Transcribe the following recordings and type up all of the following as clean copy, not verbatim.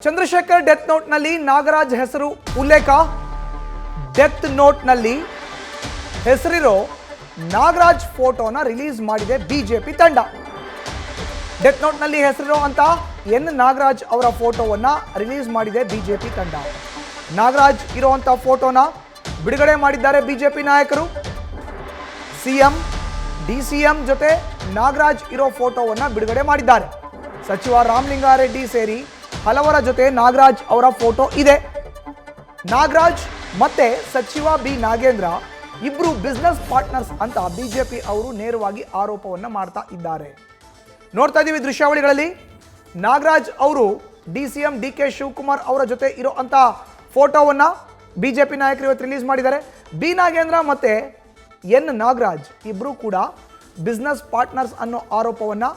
Chandrashekhar death ನೋಟ್ನಲ್ಲಿ Nagaraj ಹೆಸರು ಉಲ್ಲೇಖ. Death ನೋಟ್ನಲ್ಲಿ ಹೆಸರಿರೋ Nagaraj ಫೋಟೋನ ರಿಲೀಸ್ ಮಾಡಿದೆ ಬಿಜೆಪಿ ತಂಡ. ಡೆತ್ ನೋಟ್ನಲ್ಲಿ ಹೆಸರಿರೋ ಅಂತ ಎನ್ ನಾಗರಾಜ್ ಅವರ ಫೋಟೋವನ್ನ ರಿಲೀಸ್ ಮಾಡಿದೆ ಬಿಜೆಪಿ ತಂಡ. ನಾಗರಾಜ್ ಇರುವಂತ ಫೋಟೋನ ಬಿಡುಗಡೆ ಮಾಡಿದ್ದಾರೆ ಬಿಜೆಪಿ ನಾಯಕರು. ಸಿಎಂ ಡಿಸಿಎಂ ಜೊತೆ ನಾಗರಾಜ್ ಇರೋ ಫೋಟೋವನ್ನ ಬಿಡುಗಡೆ ಮಾಡಿದ್ದಾರೆ. ಸಚಿವ ರಾಮಲಿಂಗಾರೆಡ್ಡಿ ಸೇರಿ ಹಲವರ ಜೊತೆ ನಾಗರಾಜ್ ಅವರ ಫೋಟೋ ಇದೆ. ನಾಗರಾಜ್ ಮತ್ತೆ ಸಚಿವ ಬಿ ನಾಗೇಂದ್ರ ಇಬ್ರು ಬಿಸ್ನೆಸ್ ಪಾರ್ಟ್ನರ್ಸ್ ಅಂತ ಬಿಜೆಪಿ ಅವರು ನೇರವಾಗಿ ಆರೋಪವನ್ನ ಮಾಡ್ತಾ ಇದ್ದಾರೆ. ನೋಡ್ತಾ ಇದ್ದೀವಿ ದೃಶ್ಯಾವಳಿಗಳಲ್ಲಿ ನಾಗರಾಜ್ ಅವರು ಡಿಸಿಎಂ ಡಿ.ಕೆ. ಶಿವಕುಮಾರ್ ಅವರ ಜೊತೆ ಇರೋ ಅಂತ ಫೋಟೋವನ್ನ ಬಿಜೆಪಿ ನಾಯಕರು ಇವತ್ತು ರಿಲೀಸ್ ಮಾಡಿದ್ದಾರೆ. ಬಿ ನಾಗೇಂದ್ರ ಮತ್ತೆ ಎನ್ ನಾಗರಾಜ್ ಇಬ್ರು ಕೂಡ ಬಿಸ್ನೆಸ್ ಪಾರ್ಟ್ನರ್ಸ್ ಅನ್ನೋ ಆರೋಪವನ್ನ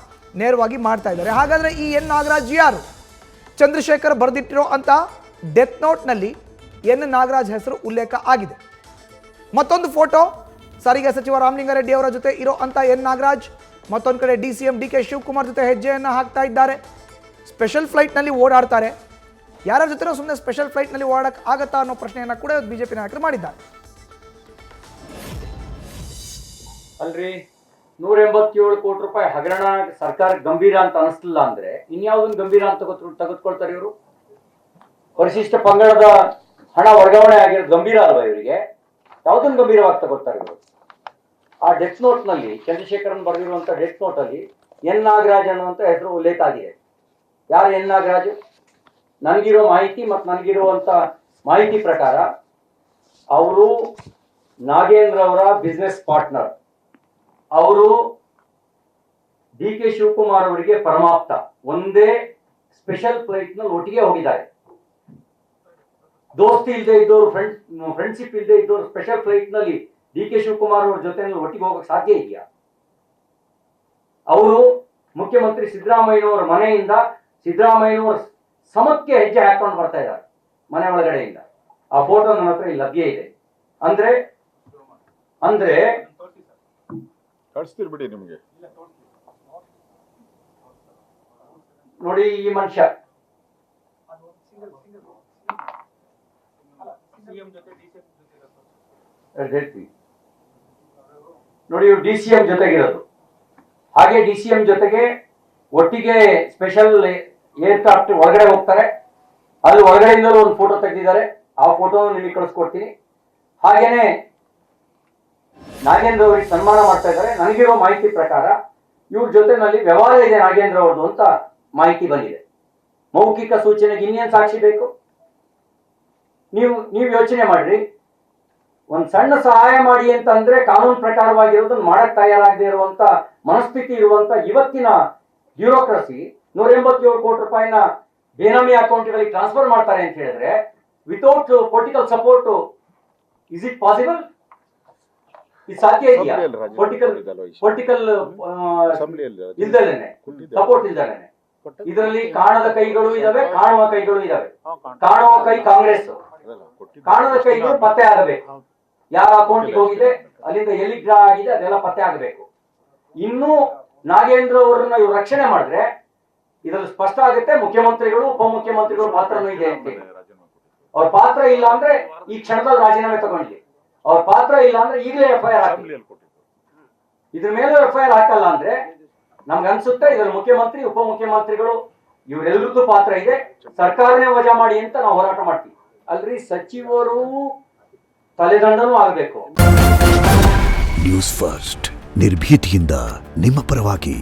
ನೇರವಾಗಿ ಮಾಡ್ತಾ ಇದ್ದಾರೆ. ಹಾಗಾದ್ರೆ ಈ ಎನ್ ನಾಗರಾಜ್ ಯಾರು? ಚಂದ್ರಶೇಖರ್ ಬರೆದಿಟ್ಟಿರೋ ಅಂತ ಡೆತ್ ನೋಟ್ನಲ್ಲಿ ಎನ್ ನಾಗರಾಜ್ ಹೆಸರು ಉಲ್ಲೇಖ ಆಗಿದೆ. ಮತ್ತೊಂದು ಫೋಟೋ ಸಾರಿಗೆ ಸಚಿವ ರಾಮಲಿಂಗಾರೆಡ್ಡಿ ಅವರ ಜೊತೆ ಇರೋ ಅಂತ ಎನ್ ನಾಗರಾಜ್ ಮತ್ತೊಂದು ಕಡೆ ಡಿಸಿಎಂ ಡಿ.ಕೆ. ಶಿವಕುಮಾರ್ ಜೊತೆ ಹೆಜ್ಜೆಯನ್ನು ಹಾಕ್ತಾ ಇದ್ದಾರೆ. ಸ್ಪೆಷಲ್ ಫ್ಲೈಟ್ನಲ್ಲಿ ಓಡಾಡ್ತಾರೆ. ಯಾರ ಜೊತೆ ಸುಮ್ಮನೆ ಸ್ಪೆಷಲ್ ಫ್ಲೈಟ್ನಲ್ಲಿ ಓಡಾಡಕ್ಕೆ ಆಗತ್ತಾ ಅನ್ನೋ ಪ್ರಶ್ನೆಯನ್ನು ಕೂಡ ಬಿಜೆಪಿ ನಾಯಕರು ಮಾಡಿದ್ದಾರೆ. ಅಲ್ರಿ 187 ಕೋಟಿ ರೂಪಾಯಿ ಹಗರಣ ಸರ್ಕಾರ ಗಂಭೀರ ಅಂತ ಅನಿಸ್ಲಿಲ್ಲ ಅಂದ್ರೆ ಇನ್ಯಾವುದನ್ನು ಗಂಭೀರ ಅಂತ ತೆಗೆದುಕೊಳ್ತಾರೆ ಇವರು? ಪರಿಶಿಷ್ಟ ಪಂಗಡದ ಹಣ ವರ್ಗಾವಣೆ ಆಗಿರೋದು ಗಂಭೀರ ಅಲ್ವಾ ಇವರಿಗೆ? ಯಾವುದನ್ನು ಗಂಭೀರವಾಗಿ ತಗೊಳ್ತಾರೆ ಇವರು? ಆ ಡೆತ್ ನೋಟ್ ನಲ್ಲಿ ಚಂದ್ರಶೇಖರನ್ ಬರೆದಿರುವಂತ ಡೆತ್ ನೋಟ್ ಅಲ್ಲಿ ಎನ್ ನಾಗರಾಜ್ ಅನ್ನುವಂತ ಹೆಸರು ಉಲ್ಲೇಖ ಆಗಿದೆ. ಯಾರು ಎನ್ ನಾಗರಾಜ್? ನನಗಿರೋ ಮಾಹಿತಿ ಮತ್ತು ನನಗಿರುವಂತ ಮಾಹಿತಿ ಪ್ರಕಾರ ಅವರು ನಾಗೇಂದ್ರ ಅವರ ಬಿಸ್ನೆಸ್ ಪಾರ್ಟ್ನರ್. ಅವರು ಡಿ.ಕೆ. ಶಿವಕುಮಾರ್ ಅವರಿಗೆ ಪರಮಾಪ್ತ. ಒಂದೇ ಸ್ಪೆಷಲ್ ಫ್ಲೈಟ್ ನಲ್ಲಿ ಒಟ್ಟಿಗೆ ಹೋಗಿದ್ದಾರೆ. ದೋಸ್ತಿ ಇಲ್ಲದೆ ಇದ್ದವರು, ಫ್ರೆಂಡ್ಶಿಪ್ ಇಲ್ಲದೆ ಇದ್ದವರು ಸ್ಪೆಷಲ್ ಫ್ಲೈಟ್ ನಲ್ಲಿ ಡಿ.ಕೆ. ಶಿವಕುಮಾರ್ ಅವ್ರ ಜೊತೆ ಒಟ್ಟಿಗೆ ಹೋಗಕ್ಕೆ ಸಾಧ್ಯ ಇದೆಯಾ? ಅವರು ಮುಖ್ಯಮಂತ್ರಿ ಸಿದ್ದರಾಮಯ್ಯನವರ ಮನೆಯಿಂದ ಸಿದ್ದರಾಮಯ್ಯನವರ ಸಮಕ್ಕೆ ಹೆಜ್ಜೆ ಹಾಕೊಂಡು ಬರ್ತಾ ಇದ್ದಾರೆ ಮನೆ ಒಳಗಡೆಯಿಂದ. ಆ ಫೋಟೋ ನನ್ನ ಹತ್ರ ಇಲ್ಲಿ ಲಭ್ಯ ಇದೆ. ಅಂದ್ರೆ ಬಿಡಿ, ನಿಮಗೆ ನೋಡಿ, ಈ ಮನುಷ್ಯ ನೋಡಿ, ಇವ್ರು ಡಿಸಿಎಂ ಜೊತೆಗಿರೋದು. ಹಾಗೆ ಡಿಸಿಎಂ ಜೊತೆಗೆ ಒಟ್ಟಿಗೆ ಸ್ಪೆಷಲ್ ಏರ್ಕ್ರಾಫ್ಟ್ ಒಳಗಡೆ ಹೋಗ್ತಾರೆ. ಅಲ್ಲಿ ಒಳಗಡೆಯಿಂದಲೂ ಒಂದು ಫೋಟೋ ತೆಗೆದಿದ್ದಾರೆ. ಆ ಫೋಟೋ ನಿಮಗೆ ಕಳಿಸ್ಕೊಡ್ತೀನಿ. ಹಾಗೇನೆ ನಾಗೇಂದ್ರ ಅವರಿಗೆ ಸನ್ಮಾನ ಮಾಡ್ತಾ ಇದ್ದಾರೆ. ನನಗಿರೋ ಮಾಹಿತಿ ಪ್ರಕಾರ ಇವ್ರ ಜೊತೆನಲ್ಲಿ ವ್ಯವಹಾರ ಇದೆ ನಾಗೇಂದ್ರ ಅವ್ರದ್ದು ಅಂತ ಮಾಹಿತಿ ಬಂದಿದೆ. ಮೌಖಿಕ ಸೂಚನೆಗೆ ಇನ್ನೇನು ಸಾಕ್ಷಿ ಬೇಕು? ನೀವು ಯೋಚನೆ ಮಾಡ್ರಿ. ಒಂದ್ ಸಣ್ಣ ಸಹಾಯ ಮಾಡಿ ಅಂತ ಅಂದ್ರೆ ಕಾನೂನು ಪ್ರಕಾರವಾಗಿರೋದನ್ನ ಮಾಡಕ್ ತಯಾರಾಗದೆ ಇರುವಂತ ಮನಸ್ಥಿತಿ ಇರುವಂತ ಇವತ್ತಿನ ಬ್ಯೂರೋಕ್ರಸಿ 187 ಕೋಟಿ ರೂಪಾಯಿನ ಬೇನಾಮಿ ಅಕೌಂಟ್ಗಳಿಗೆ ಟ್ರಾನ್ಸ್ಫರ್ ಮಾಡ್ತಾರೆ ಅಂತ ಹೇಳಿದ್ರೆ without political support is it possible? ಇದು ಸಾಧ್ಯ ಇದೆಯಾ? ಪೊಲಿಟಿಕಲ್ ಇಲ್ದಲೇನೆ, ಸಪೋರ್ಟ್ ಇಲ್ದಲೇನೆ. ಇದರಲ್ಲಿ ಕಾಣದ ಕೈಗಳು ಇದಾವೆ, ಕಾಣುವ ಕೈಗಳು ಇದಾವೆ. ಕಾಣುವ ಕೈ ಕಾಂಗ್ರೆಸ್, ಕಾಣದ ಕೈಗಳು ಪತ್ತೆ ಆಗಬೇಕು. ಯಾರ ಅಕೌಂಟ್ಗೆ ಹೋಗಿದೆ, ಅಲ್ಲಿಂದ ಎಲ್ಲಿ ಡ್ರಾ ಆಗಿದೆ, ಅದೆಲ್ಲ ಪತ್ತೆ ಆಗಬೇಕು. ಇನ್ನೂ ನಾಗೇಂದ್ರ ಅವರನ್ನ ಇವ್ರು ರಕ್ಷಣೆ ಮಾಡಿದ್ರೆ ಇದ್ರಲ್ಲಿ ಸ್ಪಷ್ಟ ಆಗುತ್ತೆ ಮುಖ್ಯಮಂತ್ರಿಗಳು ಉಪಮುಖ್ಯಮಂತ್ರಿಗಳು ಪಾತ್ರನೂ ಇದೆ ಅಂತ. ಅವ್ರ ಪಾತ್ರ ಇಲ್ಲ ಅಂದ್ರೆ ಈ ಕ್ಷಣದಲ್ಲಿ ರಾಜೀನಾಮೆ ತಗೊಂಡ್ಲಿ. ಅವ್ರ ಪಾತ್ರ ಇಲ್ಲ ಅಂದ್ರೆ ಈಗಲೇ FIR ಹಾಕಿ. ಇದ್ರ ಮೇಲೆ FIR ಹಾಕಲ್ಲ ಅಂದ್ರೆ ನಮ್ಗೆ ಅನ್ಸುತ್ತೆ ಇದ್ರಲ್ಲಿ ಮುಖ್ಯಮಂತ್ರಿ ಉಪಮುಖ್ಯಮಂತ್ರಿಗಳು ಇವರೆಲ್ಲರದ್ದು ಪಾತ್ರ ಇದೆ. ಸರ್ಕಾರನೇ ವಜಾ ಮಾಡಿ ಅಂತ ನಾವು ಹೋರಾಟ ಮಾಡ್ತೀವಿ. ಅಲ್ರಿ, ಸಚಿವರು ತಲೆದಂಡನೂ ಆಗಬೇಕು. ನ್ಯೂಸ್ ಫಸ್ಟ್ ನಿರ್ಭೀತಿಯಿಂದ ನಿಮ್ಮ ಪರವಾಗಿ.